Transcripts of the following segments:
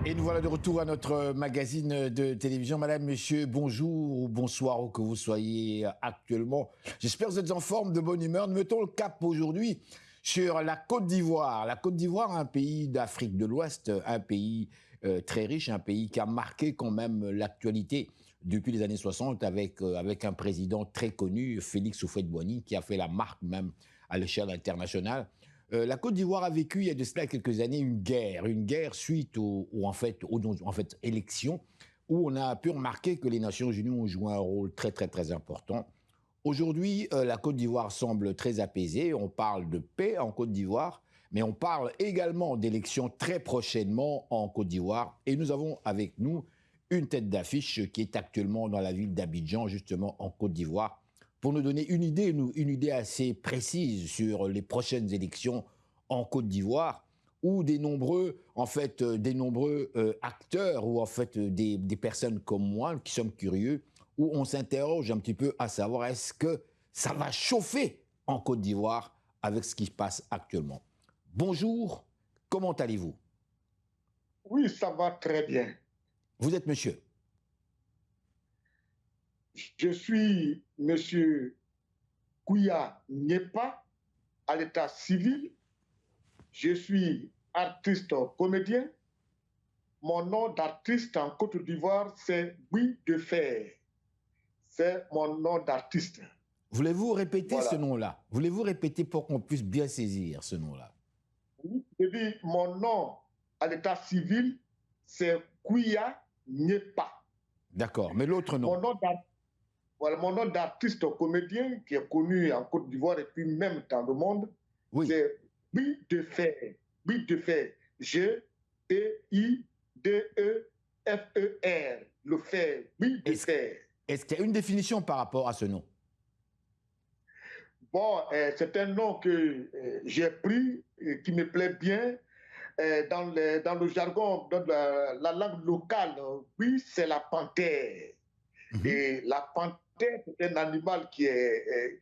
Et nous voilà de retour à notre magazine de télévision. Madame, monsieur, bonjour ou bonsoir où que vous soyez actuellement. J'espère que vous êtes en forme, de bonne humeur. Nous mettons le cap aujourd'hui sur la Côte d'Ivoire. La Côte d'Ivoire, un pays d'Afrique de l'Ouest, un pays très riche, un pays qui a marqué quand même l'actualité depuis les années 60 avec un président très connu, Félix Houphouët-Boigny, qui a fait la marque même à l'échelle internationale. La Côte d'Ivoire a vécu il y a de cela quelques années une guerre suite aux élections, où on a pu remarquer que les Nations Unies ont joué un rôle très important. Aujourd'hui, la Côte d'Ivoire semble très apaisée. On parle de paix en Côte d'Ivoire, mais on parle également d'élections très prochainement en Côte d'Ivoire. Et nous avons avec nous une tête d'affiche qui est actuellement dans la ville d'Abidjan, justement en Côte d'Ivoire, pour nous donner une idée assez précise sur les prochaines élections en Côte d'Ivoire, où des nombreux acteurs, ou en fait des personnes comme moi qui sommes curieux, où on s'interroge un petit peu à savoir est-ce que ça va chauffer en Côte d'Ivoire avec ce qui se passe actuellement. Bonjour, comment allez-vous? Oui, ça va très bien. Vous êtes monsieur? Je suis monsieur Kouya Nyepa, à l'état civil. Je suis artiste comédien. Mon nom d'artiste en Côte d'Ivoire, c'est Guy de Fer. C'est mon nom d'artiste. Voulez-vous répéter ce Voilà. nom-là? Voulez-vous répéter pour qu'on puisse bien saisir ce nom-là? Je dis mon nom à l'état civil, c'est Kouya Nyepa. D'accord, mais l'autre nom? Voilà, mon nom d'artiste comédien qui est connu en Côte d'Ivoire et puis même dans le monde, Oui. c'est Guy de Fer. Guy de Fer. G-E-I-D-E-F-E-R. Le fer. Guy de Fer. Est-ce qu'il y a une définition par rapport à ce nom? Bon, c'est un nom que j'ai pris, qui me plaît bien. Dans le jargon, dans la langue locale, oui, c'est la panthère. Et la panthère, c'est un animal qui est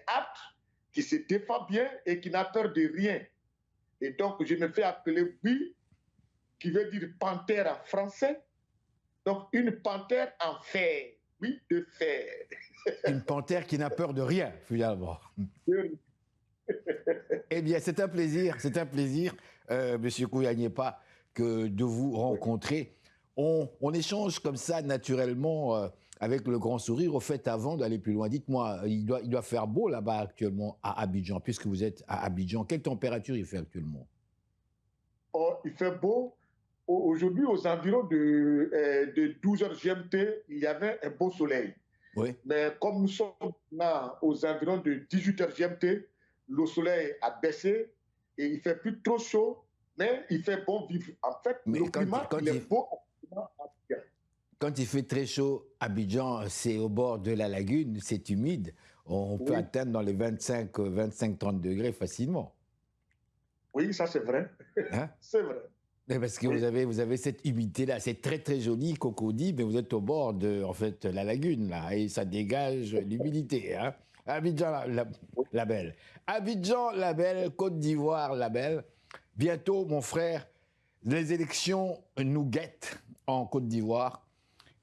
apte, qui se défend bien et qui n'a peur de rien. Et donc, je me fais appeler Bui, qui veut dire panthère en français. Donc, une panthère en fer. Oui, de fer. Une panthère qui n'a peur de rien, finalement. Eh bien, c'est un plaisir, Monsieur Kouya Nyepa, de vous rencontrer. On échange comme ça, naturellement, avec le grand sourire. Au fait, avant d'aller plus loin, dites-moi, il doit faire beau là-bas actuellement à Abidjan, puisque vous êtes à Abidjan. Quelle température il fait actuellement? Oh, il fait beau. Aujourd'hui, aux environs de 12 heures GMT, il y avait un beau soleil. Oui. Mais comme nous sommes là aux environs de 18 heures GMT, le soleil a baissé et il fait plus trop chaud, mais il fait bon vivre. En fait, Mais le climat, il est beau. Quand il fait très chaud, Abidjan, c'est au bord de la lagune, c'est humide. On peut atteindre dans les 25-30 degrés facilement. Oui, ça c'est vrai. Hein? C'est vrai. Mais parce que vous avez cette humidité-là. C'est très joli, Cocody, mais vous êtes au bord de la lagune, là, et ça dégage l'humidité. Hein? Abidjan, la belle. Abidjan, la belle. Côte d'Ivoire, la belle. Bientôt, mon frère, les élections nous guettent en Côte d'Ivoire.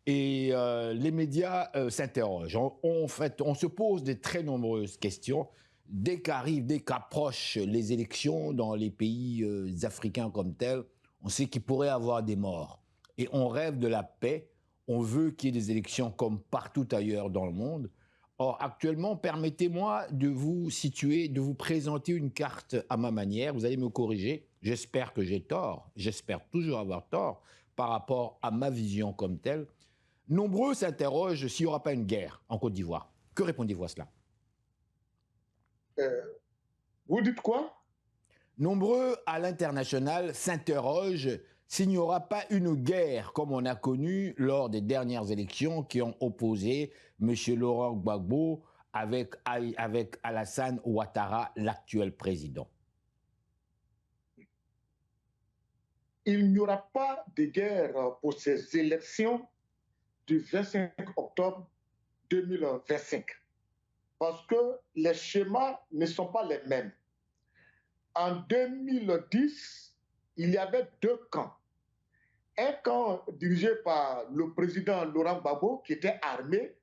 Et les médias s'interrogent. On se pose de très nombreuses questions. Dès qu'approchent les élections dans les pays africains comme tels, on sait qu'il pourrait y avoir des morts. Et on rêve de la paix. On veut qu'il y ait des élections comme partout ailleurs dans le monde. Or, actuellement, permettez-moi de vous situer, de vous présenter une carte à ma manière. Vous allez me corriger. J'espère que j'ai tort. J'espère toujours avoir tort par rapport à ma vision comme telle. Nombreux s'interrogent s'il n'y aura pas une guerre en Côte d'Ivoire. Que répondez-vous à cela? Vous dites quoi? Nombreux à l'international s'interrogent s'il n'y aura pas une guerre comme on a connu lors des dernières élections qui ont opposé M. Laurent Gbagbo avec Alassane Ouattara, l'actuel président. Il n'y aura pas de guerre pour ces élections du 25 octobre 2025 parce que les schémas ne sont pas les mêmes. En 2010, il y avait deux camps. un camp dirigé par le président Laurent Gbagbo qui était armé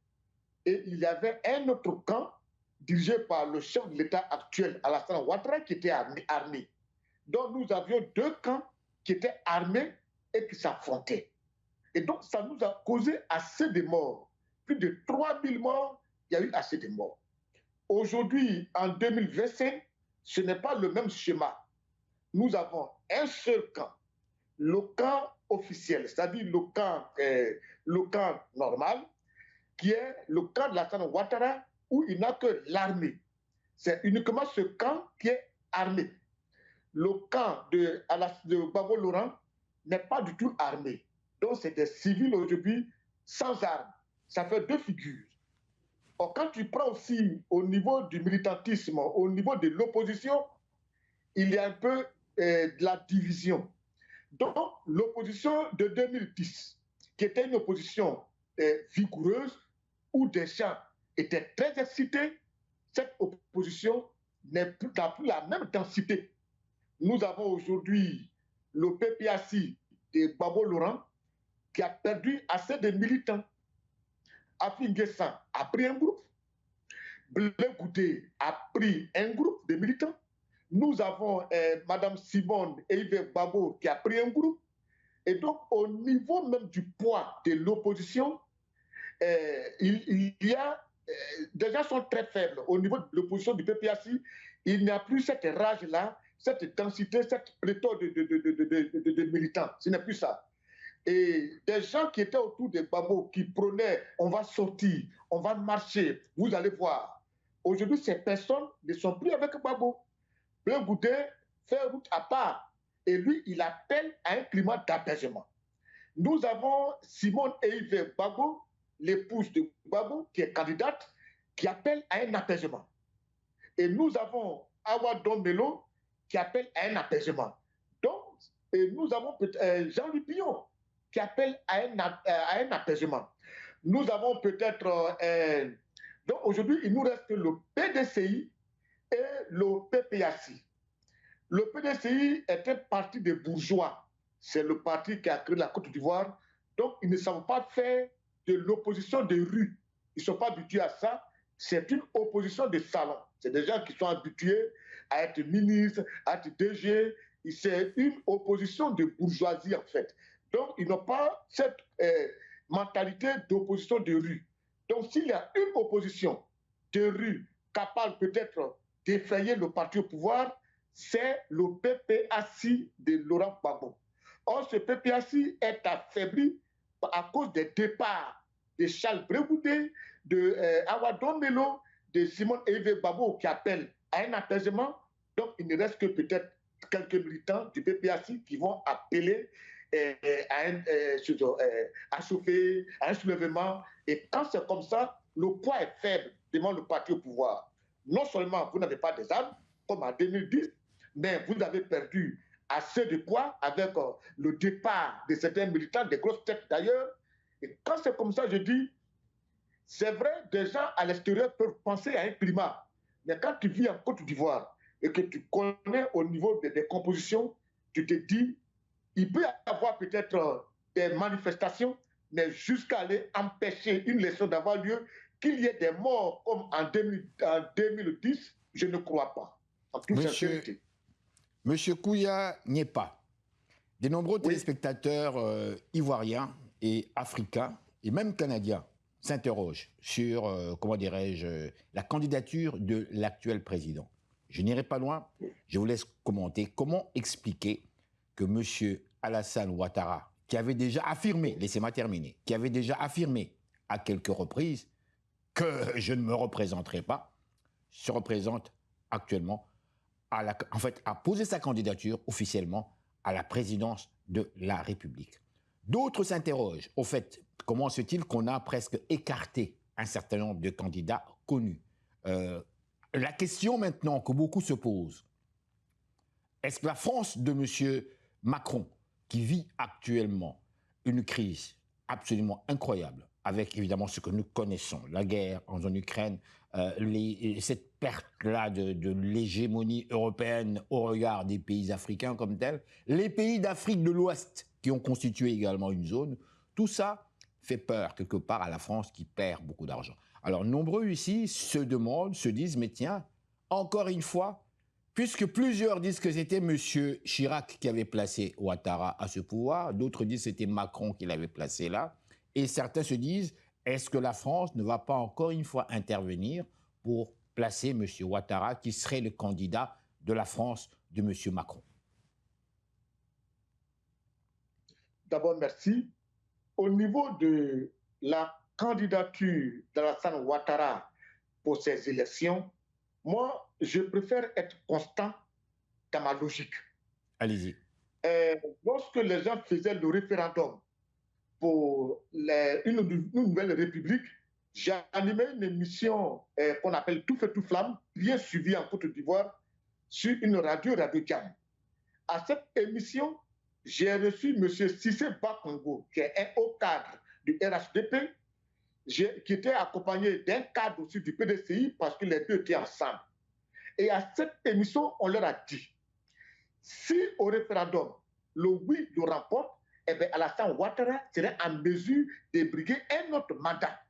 et il y avait un autre camp dirigé par le chef de l'État actuel, Alassane Ouattara, qui était armé. Donc nous avions deux camps qui étaient armés et qui s'affrontaient. Et donc ça nous a causé assez de morts. Plus de 3000 morts, il y a eu assez de morts. Aujourd'hui, en 2025, ce n'est pas le même schéma. Nous avons un seul camp, le camp officiel, c'est-à-dire le camp normal, qui est le camp de Alassane Ouattara, où il n'a que l'armée. C'est uniquement ce camp qui est armé. Le camp de Gbagbo Laurent n'est pas du tout armé. Donc c'est des civils aujourd'hui sans armes. Ça fait deux figures. Or, quand tu prends aussi au niveau du militantisme, au niveau de l'opposition, il y a un peu de la division. Donc, l'opposition de 2010, qui était une opposition vigoureuse, où des gens étaient très excités, cette opposition n'a plus la même densité. Nous avons aujourd'hui le PPAC de Gbagbo Laurent qui a perdu assez de militants. Afi N'Guessan a pris un groupe, Blé Goudé a pris un groupe de militants. Nous avons Mme Simone et Yves Gbagbo qui a pris un groupe. Et donc, au niveau même du poids de l'opposition, il y a des gens sont très faibles. Au niveau de l'opposition du PPAC, il n'y a plus cette rage-là, cette densité, cette pléthore de militants. Ce n'est plus ça. Et des gens qui étaient autour de Gbagbo, qui prenaient, on va sortir, on va marcher, vous allez voir. Aujourd'hui, ces personnes ne sont plus avec Gbagbo. Blé Goudé fait route à part. Et lui, il appelle à un climat d'apaisement. Nous avons Simone Eive Gbagbo, l'épouse de Gbagbo, qui est candidate, qui appelle à un apaisement. Et nous avons Awa Dombelo, qui appelle à un apaisement. Donc, et nous avons Jean-Louis Pillon, qui appelle à un apaisement. Nous avons peut-être... donc aujourd'hui, il nous reste le PDCI et le PPAC. Le PDCI est un parti de bourgeois. C'est le parti qui a créé la Côte d'Ivoire. Donc, ils ne savent pas faire de l'opposition de rue. Ils ne sont pas habitués à ça. C'est une opposition de salon. C'est des gens qui sont habitués à être ministres, à être DG. C'est une opposition de bourgeoisie, en fait. Donc, ils n'ont pas cette mentalité d'opposition de rue. Donc, s'il y a une opposition de rue capable peut-être d'effrayer le parti au pouvoir, c'est le PPAC de Laurent Gbagbo. Or, ce PPAC est affaibli à cause des départs de Charles Blé Goudé, de Awa Dombelo, de Simone Eive Gbagbo qui appellent à un apaisement. Donc, il ne reste que peut-être quelques militants du PPAC qui vont appeler à chauffer, à un soulèvement. Et quand c'est comme ça, le poids est faible devant le parti au pouvoir. Non seulement vous n'avez pas des armes, comme en 2010, mais vous avez perdu assez de poids avec le départ de certains militants, des grosses têtes d'ailleurs. Et quand c'est comme ça, je dis, c'est vrai, des gens à l'extérieur peuvent penser à un climat. Mais quand tu vis en Côte d'Ivoire et que tu connais au niveau des compositions, tu te dis, il peut y avoir peut-être des manifestations, mais jusqu'à aller empêcher une élection d'avoir lieu, qu'il y ait des morts comme en 2010, je ne crois pas. En toute sincérité. Monsieur Kouya Nyepa, de nombreux téléspectateurs ivoiriens et africains, et même canadiens, s'interrogent sur, comment dirais-je, la candidature de l'actuel président. Je n'irai pas loin, je vous laisse commenter. Comment expliquer que M. Alassane Ouattara, qui avait déjà affirmé, laissez-moi terminer, qui avait déjà affirmé à quelques reprises que je ne me représenterai pas, se représente actuellement, a posé sa candidature officiellement à la présidence de la République. D'autres s'interrogent, au fait, comment se fait-il qu'on a presque écarté un certain nombre de candidats connus? La question maintenant que beaucoup se posent, est-ce que la France de M. Macron, qui vit actuellement une crise absolument incroyable, avec évidemment ce que nous connaissons, la guerre en Ukraine, cette perte-là de l'hégémonie européenne au regard des pays africains comme tels, les pays d'Afrique de l'Ouest qui ont constitué également une zone. Tout ça fait peur quelque part à la France qui perd beaucoup d'argent. Alors nombreux ici se demandent, se disent, mais tiens, encore une fois, puisque plusieurs disent que c'était M. Chirac qui avait placé Ouattara à ce pouvoir, d'autres disent que c'était Macron qui l'avait placé là, et certains se disent, est-ce que la France ne va pas encore une fois intervenir pour placer M. Ouattara qui serait le candidat de la France de M. Macron? D'abord, merci. Au niveau de la candidature d'Alassane Ouattara pour ces élections, moi, je préfère être constant dans ma logique. Allez-y. Lorsque les gens faisaient le référendum pour une nouvelle république, j'ai animé une émission qu'on appelle Tout feu, tout flamme, bien suivie en Côte d'Ivoire, sur une radio, Radio Jam. À cette émission, j'ai reçu M. Cissé Bakongo, qui est un haut cadre du RHDP, qui était accompagné d'un cadre aussi du PDCI, parce que les deux étaient ensemble. Et à cette émission, on leur a dit, si au référendum, le oui le remporte, eh bien, Alassane Ouattara serait en mesure de briguer un autre mandat.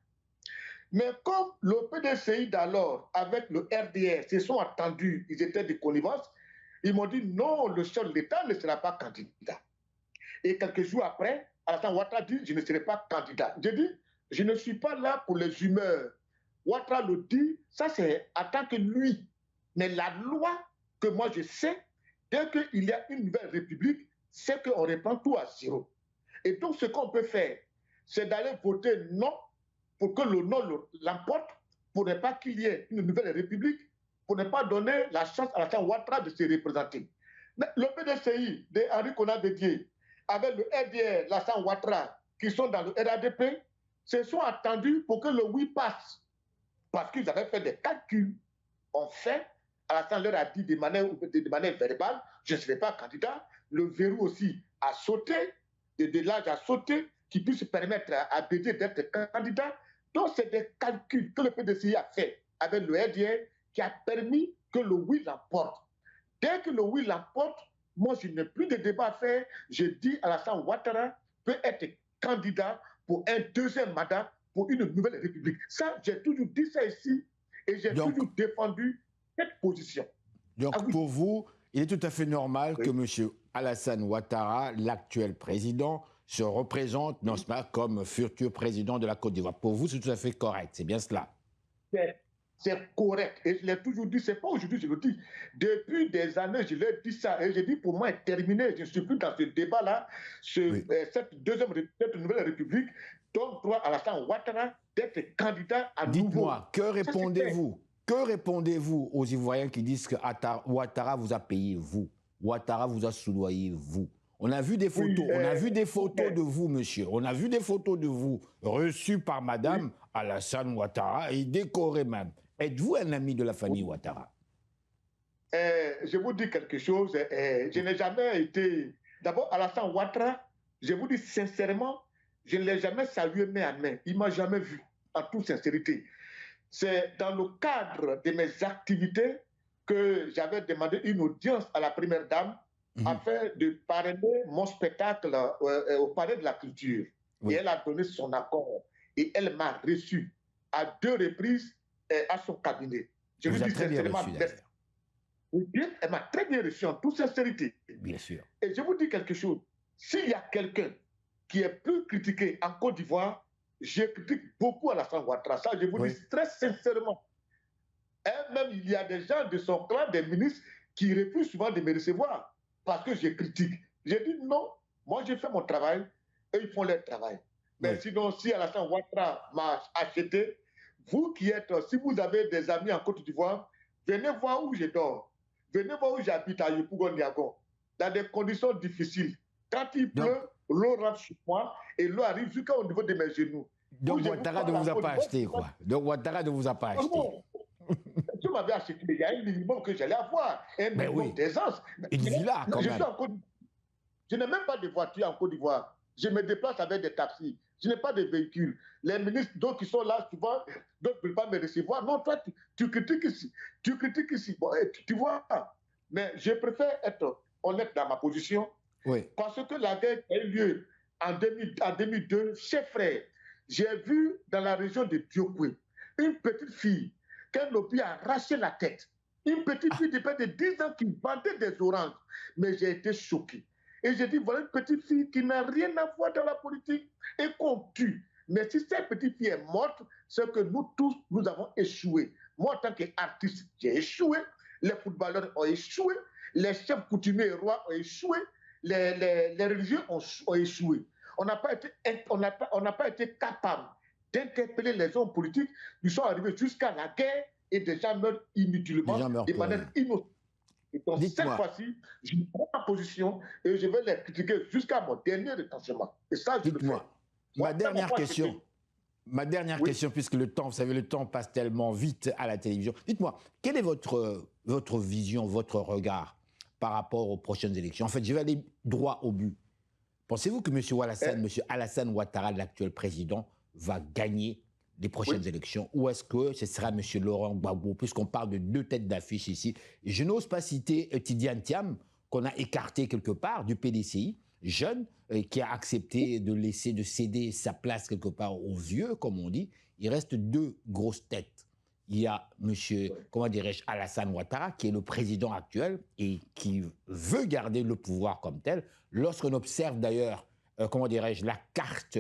Mais comme le PDCI d'alors, avec le RDR, se sont attendus, ils étaient de connivence, ils m'ont dit non, le chef de l'État ne sera pas candidat. Et quelques jours après, Alassane Ouattara dit je ne serai pas candidat. J'ai dit je ne suis pas là pour les humeurs. Ouattara le dit, ça c'est en tant que lui. Mais la loi que moi je sais, dès qu'il y a une nouvelle république, c'est qu'on reprend tout à zéro. Et donc ce qu'on peut faire, c'est d'aller voter non pour que le non l'emporte, pour ne pas qu'il y ait une nouvelle république, pour ne pas donner la chance à Alassane Ouattara de se représenter. Mais le PDCI de Henri Konan Bédié, avec le RDR, Alassane Ouattara, qui sont dans le RADP, se sont attendus pour que le oui passe. Parce qu'ils avaient fait des calculs. En fait, Alassane leur a dit de manière verbale, je ne serai pas candidat. Le verrou aussi a sauté, de l'âge a sauté, qui puisse permettre à Bédié d'être candidat. Donc, c'est des calculs que le PDCI a fait avec le RDR qui a permis que le oui l'emporte. Dès que le oui l'emporte, moi, je n'ai plus de débat à faire. Je dis Alassane Ouattara peut être candidat pour un deuxième mandat pour une nouvelle république. Ça, j'ai toujours dit ça ici et j'ai toujours défendu cette position. Donc, oui, pour vous, il est tout à fait normal que M. Alassane Ouattara, l'actuel président, se représente dans ce cas comme futur président de la Côte d'Ivoire. Pour vous, c'est tout à fait correct, c'est bien cela? C'est correct. Et je l'ai toujours dit, c'est pas aujourd'hui je le dis. Depuis des années, je l'ai dit ça. Et j'ai dit, pour moi, c'est terminé. Je ne suis plus dans ce débat-là. Cette nouvelle république donne droit à Alassane Ouattara d'être candidat à nouveau. Dites-moi, que répondez-vous? Que répondez-vous aux Ivoiriens qui disent que Ouattara vous a payé, vous? Ouattara vous a soudoyé, vous? On a vu des photos, on a vu des photos de vous, monsieur. On a vu des photos de vous reçues par Madame Alassane Ouattara et décorées même. Êtes-vous un ami de la famille Ouattara? Je vous dis quelque chose. Je n'ai jamais été... D'abord, Alassane Ouattara, je vous dis sincèrement, je ne l'ai jamais salué main à main. Il ne m'a jamais vu, en toute sincérité. C'est dans le cadre de mes activités que j'avais demandé une audience à la première dame afin de parrainer mon spectacle au Palais de la Culture. Oui. Et elle a donné son accord. Et elle m'a reçu à 2 reprises à son cabinet. Je vous ai très bien reçu, d'ailleurs. Elle m'a très bien reçu en toute sincérité. Bien sûr. Et je vous dis quelque chose. S'il y a quelqu'un qui est plus critiqué en Côte d'Ivoire, je critique beaucoup Alassane Ouattara. Ça, je vous dis très sincèrement. Et même, il y a des gens de son clan, des ministres, qui refusent souvent de me recevoir parce que je critique. J'ai dit non, moi j'ai fait mon travail et ils font leur travail. Mais sinon, si Alassane Ouattara m'a acheté, vous qui êtes, si vous avez des amis en Côte d'Ivoire, venez voir où je dors. Venez voir où j'habite à Yopougon-Niagon, dans des conditions difficiles. Quand il pleut, l'eau rentre sur moi et l'eau arrive jusqu'au niveau de mes genoux. Donc Ouattara ne vous a pas acheté, quoi. Donc Ouattara ne vous a pas acheté. Tu m'avais acheté, il y a un minimum que j'allais avoir, un minimum d'aisance. Une villa, quand même. Je n'ai même pas de voiture en Côte d'Ivoire. Je me déplace avec des taxis. Je n'ai pas de véhicule. Les ministres, d'autres qui sont là souvent, d'autres ne peuvent pas me recevoir. Non, toi, tu critiques ici. Tu critiques ici. Bon, tu vois. Mais je préfère être honnête dans ma position. Oui. Parce que la guerre a eu lieu en 2002, chers frères, j'ai vu dans la région de Diokwe une petite fille qu'un lobby a arraché la tête. Une petite fille de près de 10 ans qui vendait des oranges. Mais j'ai été choqué. Et j'ai dit, voilà une petite fille qui n'a rien à voir dans la politique et qu'on tue. Mais si cette petite fille est morte, c'est que nous tous, nous avons échoué. Moi, en tant qu'artiste, j'ai échoué. Les footballeurs ont échoué. Les chefs coutumiers et rois ont échoué. Les religieux ont échoué. On n'a pas été capable d'interpeller les hommes politiques. Ils sont arrivés jusqu'à la guerre et des gens meurent Les inutilement, gens meurent de pour manière rien. innocente. Et donc, cette Dites-moi, fois-ci, je prends ma position et je vais les critiquer jusqu'à mon dernier retranchement. Et ça, je le fais. dites-moi, Moi, ma ça m'a dernière pas question. choqué. Ma dernière Oui. question, puisque le temps, vous savez, le temps passe tellement vite à la télévision. Dites-moi, quelle est votre vision, votre regard par rapport aux prochaines élections? En fait, je vais aller droit au but. Pensez-vous que M. Alassane Ouattara, l'actuel président, va gagner les Oui. prochaines élections? Ou est-ce que ce sera M. Laurent Gbagbo, puisqu'on parle de deux têtes d'affiche ici? Je n'ose pas citer Tidiane Thiam, qu'on a écarté quelque part du PDCI, jeune, qui a accepté de céder sa place quelque part aux vieux, comme on dit. Il reste deux grosses têtes. Il y a M. comment dirais-je, Alassane Ouattara, qui est le président actuel et qui veut garder le pouvoir comme tel. Lorsqu'on observe d'ailleurs, comment dirais-je, la carte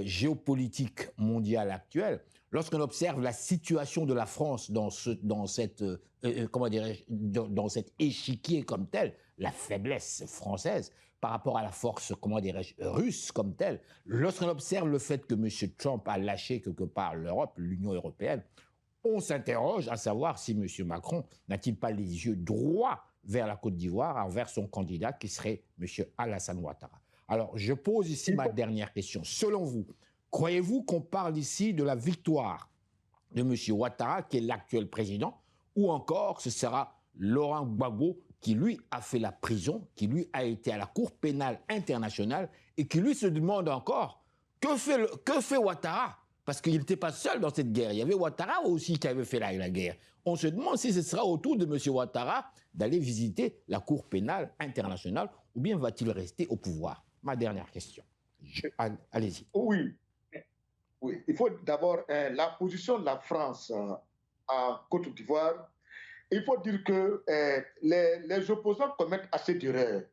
géopolitique mondiale actuelle, lorsqu'on observe la situation de la France dans cet échiquier comme tel, la faiblesse française par rapport à la force, comment dirais-je, russe comme telle, lorsqu'on observe le fait que M. Trump a lâché quelque part l'Europe, l'Union européenne, on s'interroge à savoir si M. Macron n'a-t-il pas les yeux droits vers la Côte d'Ivoire, envers son candidat qui serait M. Alassane Ouattara. Alors, je pose ici ma dernière question. Selon vous, croyez-vous qu'on parle ici de la victoire de M. Ouattara, qui est l'actuel président, ou encore ce sera Laurent Gbagbo qui, lui, a fait la prison, qui, lui, a été à la Cour pénale internationale et qui, lui, se demande encore que fait Ouattara? Parce qu'il n'était pas seul dans cette guerre. Il y avait Ouattara aussi qui avait fait la guerre. On se demande si ce sera au tour de M. Ouattara d'aller visiter la Cour pénale internationale ou bien va-t-il rester au pouvoir? Ma dernière question. Allez-y. Oui. Oui. Il faut d'abord la position de la France en Côte d'Ivoire. Il faut dire que les opposants commettent assez d'erreurs.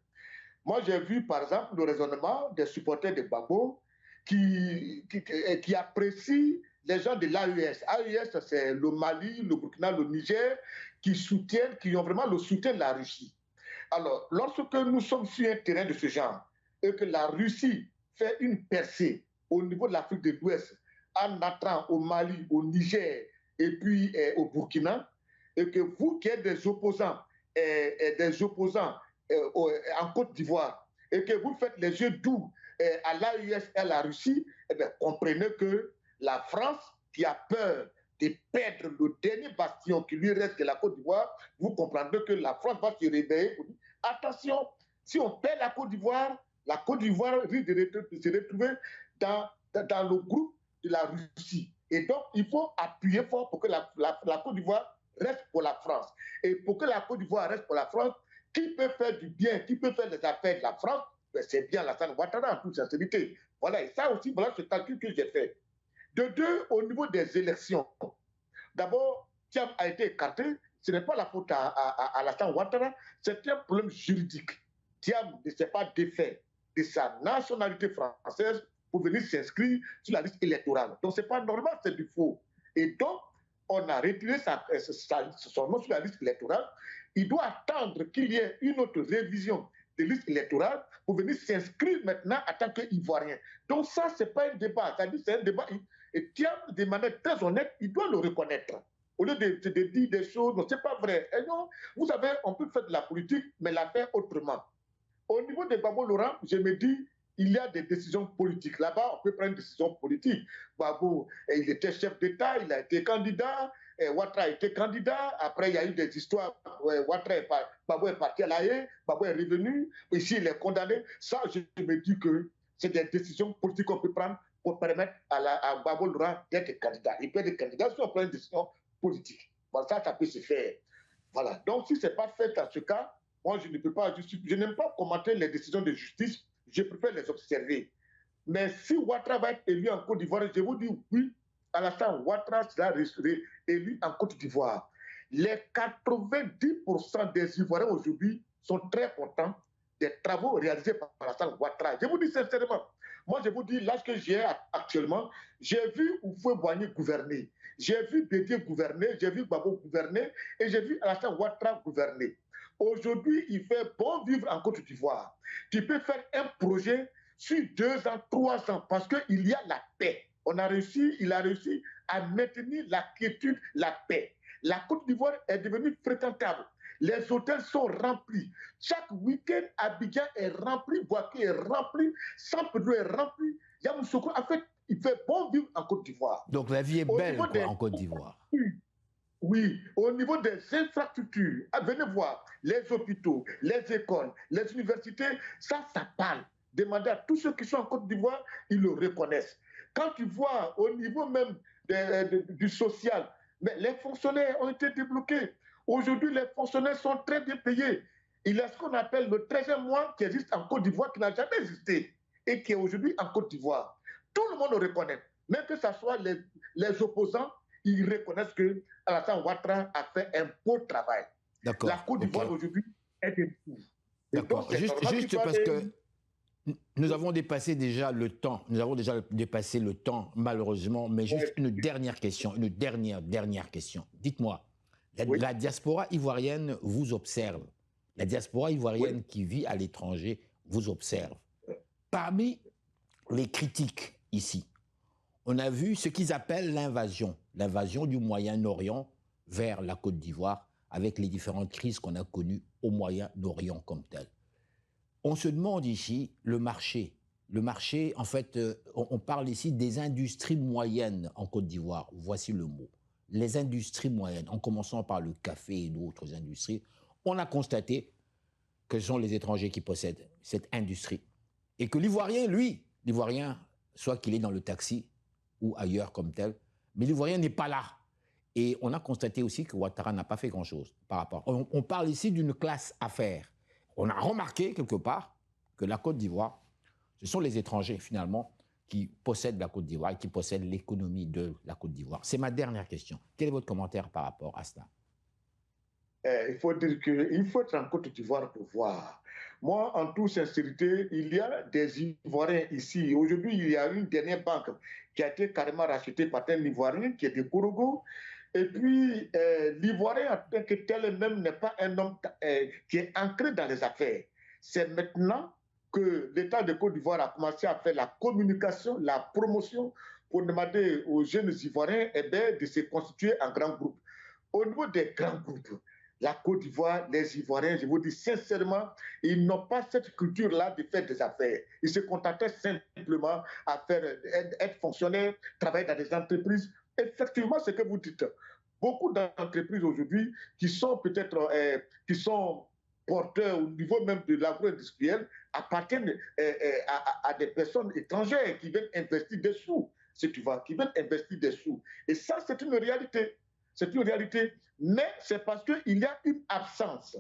Moi, j'ai vu, par exemple, le raisonnement des supporters de Gbagbo qui apprécient les gens de l'AES. AES, c'est le Mali, le Burkina, le Niger, qui ont vraiment le soutien de la Russie. Alors, lorsque nous sommes sur un terrain de ce genre et que la Russie fait une percée au niveau de l'Afrique de l'Ouest en entrant au Mali, au Niger et puis au Burkina, et que vous qui êtes des opposants en Côte d'Ivoire et que vous faites les yeux doux à l'AES et à la Russie, eh bien, comprenez que la France, qui a peur de perdre le dernier bastion qui lui reste de la Côte d'Ivoire, vous comprendrez que la France va se réveiller pour dire attention, si on perd la Côte d'Ivoire risque de se retrouver dans le groupe de la Russie. Et donc, il faut appuyer fort pour que la Côte d'Ivoire reste pour la France. Et pour que la Côte d'Ivoire reste pour la France, qui peut faire du bien, qui peut faire les affaires de la France, c'est bien Alassane Ouattara en toute sincérité. Voilà, et ça aussi, voilà ce calcul que j'ai fait. De deux, au niveau des élections, d'abord, Thiam a été écarté. Ce n'est pas la faute à Alassane Ouattara, c'est un problème juridique. Thiam ne s'est pas défait de sa nationalité française pour venir s'inscrire sur la liste électorale. Donc, ce n'est pas normal, c'est du faux. Et donc, on a retiré son nom sur la liste électorale. Il doit attendre qu'il y ait une autre révision de liste électorale pour venir s'inscrire maintenant en tant qu'Ivoirien. Donc ça, ce n'est pas un débat. C'est un débat. Et Thiam, de manière très honnête, il doit le reconnaître. Au lieu de dire des choses, non, ce n'est pas vrai. Et non, vous savez, on peut faire de la politique, mais la faire autrement. Au niveau de Gbagbo Laurent, je me dis, il y a des décisions politiques. Là-bas, on peut prendre une décision politique. Gbagbo, il était chef d'État, il a été candidat, Ouattara a été candidat. Après, il y a eu des histoires. Gbagbo est parti à La Haye, Gbagbo est revenu. Ici, il est condamné. Ça, je me dis que c'est des décisions politiques qu'on peut prendre pour permettre à Gbagbo Laurent d'être candidat. Il peut être candidat si on prend une décision politique. Voilà, ça peut se faire. Voilà. Donc, si ce n'est pas fait dans ce cas, moi, je ne peux pas, je n'aime pas commenter les décisions de justice, je préfère les observer. Mais si Ouattara va être élu en Côte d'Ivoire, je vous dis oui, Alassane Ouattara sera élu en Côte d'Ivoire. Les 90% des Ivoiriens aujourd'hui sont très contents des travaux réalisés par Alassane Ouattara. Je vous dis sincèrement, moi je vous dis, l'âge que j'ai actuellement, j'ai vu Houphouët Boigny gouverner, j'ai vu Bédié gouverner, j'ai vu Gbagbo gouverner et j'ai vu Alassane Ouattara gouverner. Aujourd'hui, il fait bon vivre en Côte d'Ivoire. Tu peux faire un projet sur 2 ans, 3 ans, parce qu'il y a la paix. Il a réussi à maintenir la quiétude, la paix. La Côte d'Ivoire est devenue fréquentable. Les hôtels sont remplis. Chaque week-end, Abidjan est rempli, Bouaké est rempli, Saint-Pedro est rempli. Yamoussoukro, en fait, il fait bon vivre en Côte d'Ivoire. Donc la vie est belle en Côte d'Ivoire. Oui, au niveau des infrastructures, venez voir les hôpitaux, les écoles, les universités, ça parle. Demandez à tous ceux qui sont en Côte d'Ivoire, ils le reconnaissent. Quand tu vois au niveau même du social, mais les fonctionnaires ont été débloqués. Aujourd'hui, les fonctionnaires sont très bien payés. Il y a ce qu'on appelle le 13e mois qui existe en Côte d'Ivoire, qui n'a jamais existé et qui est aujourd'hui en Côte d'Ivoire. Tout le monde le reconnaît, même que ce soit les opposants, ils reconnaissent que Alassane Ouattara a fait un beau travail. La Côte d'Ivoire aujourd'hui est debout. D'accord. Juste parce que nous avons dépassé déjà le temps. Nous avons déjà dépassé le temps, malheureusement. Mais juste une dernière question, une dernière question. Dites-moi, la diaspora ivoirienne vous observe. La diaspora ivoirienne qui vit à l'étranger vous observe. Parmi les critiques ici, on a vu ce qu'ils appellent l'invasion du Moyen-Orient vers la Côte d'Ivoire, avec les différentes crises qu'on a connues au Moyen-Orient comme tel. On se demande ici le marché. Le marché, en fait, on parle ici des industries moyennes en Côte d'Ivoire. Voici le mot. Les industries moyennes, en commençant par le café et d'autres industries, on a constaté que ce sont les étrangers qui possèdent cette industrie. Et que l'Ivoirien, lui, soit qu'il est dans le taxi ou ailleurs comme tel, mais l'Ivoirien n'est pas là. Et on a constaté aussi que Ouattara n'a pas fait grand-chose par rapport. On parle ici d'une classe affaires. On a remarqué quelque part que la Côte d'Ivoire, ce sont les étrangers finalement qui possèdent la Côte d'Ivoire et qui possèdent l'économie de la Côte d'Ivoire. C'est ma dernière question. Quel est votre commentaire par rapport à cela? Il faut dire qu'il faut être en Côte d'Ivoire pour voir. Moi, en toute sincérité, il y a des Ivoiriens ici. Aujourd'hui, il y a une dernière banque qui a été carrément rachetée par un Ivoirien qui est de Kourougou. Et puis, l'Ivoirien en tant que tel même n'est pas un homme qui est ancré dans les affaires. C'est maintenant que l'État de Côte d'Ivoire a commencé à faire la communication, la promotion pour demander aux jeunes Ivoiriens de se constituer en grands groupes. Au niveau des grands groupes, la Côte d'Ivoire, les Ivoiriens, je vous dis sincèrement, ils n'ont pas cette culture-là de faire des affaires. Ils se contentaient simplement à être fonctionnaires, travailler dans des entreprises. Effectivement, ce que vous dites, beaucoup d'entreprises aujourd'hui qui sont peut-être, qui sont porteurs au niveau même de l'agro-industriel appartiennent à des personnes étrangères qui viennent investir des sous, si tu vois, qui viennent investir des sous. Et ça, c'est une réalité. C'est une réalité, mais c'est parce qu'il y a une absence,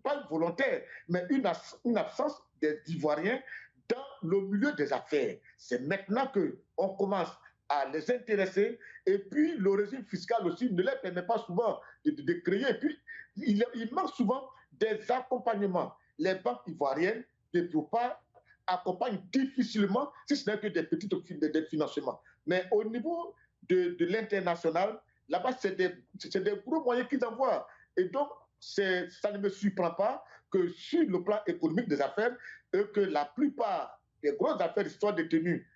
pas volontaire, mais une absence des Ivoiriens dans le milieu des affaires. C'est maintenant qu'on commence à les intéresser, et puis le régime fiscal aussi ne les permet pas souvent de créer. Et puis, il manque souvent des accompagnements. Les banques ivoiriennes ne peuvent pas accompagner difficilement, si ce n'est que des petits financements. Mais au niveau de l'international, là-bas, c'est des gros moyens qu'ils envoient. Et donc, ça ne me surprend pas que sur le plan économique des affaires, que la plupart des grosses affaires soient détenues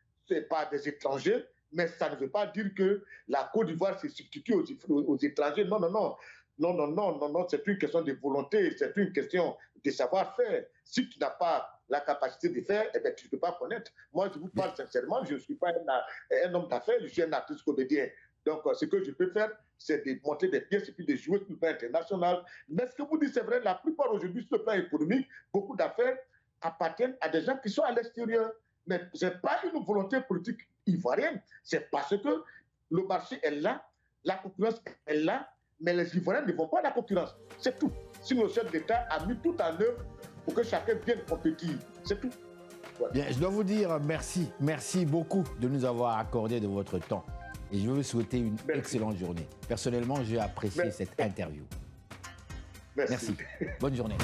par des étrangers, mais ça ne veut pas dire que la Côte d'Ivoire se substitue aux étrangers. Non, non, non. Non, non, non, non, non, c'est une question de volonté, c'est une question de savoir-faire. Si tu n'as pas la capacité de faire, eh bien, tu ne peux pas connaître. Moi, je vous parle sincèrement, je ne suis pas un homme d'affaires, je suis un artiste comédien. Donc, ce que je peux faire, c'est de monter des pièces et puis de jouer sur le plan international. Mais ce que vous dites, c'est vrai, la plupart aujourd'hui, sur le plan économique, beaucoup d'affaires appartiennent à des gens qui sont à l'extérieur. Mais ce n'est pas une volonté politique ivoirienne, c'est parce que le marché est là, la concurrence est là, mais les Ivoiriens ne vont pas à la concurrence. C'est tout. Sinon, le chef d'État a mis tout en œuvre pour que chacun vienne compétir. C'est tout. Voilà. Bien, je dois vous dire merci. Merci beaucoup de nous avoir accordé de votre temps. Et je veux vous souhaiter une excellente journée. Personnellement, j'ai apprécié cette interview. Merci. Bonne journée.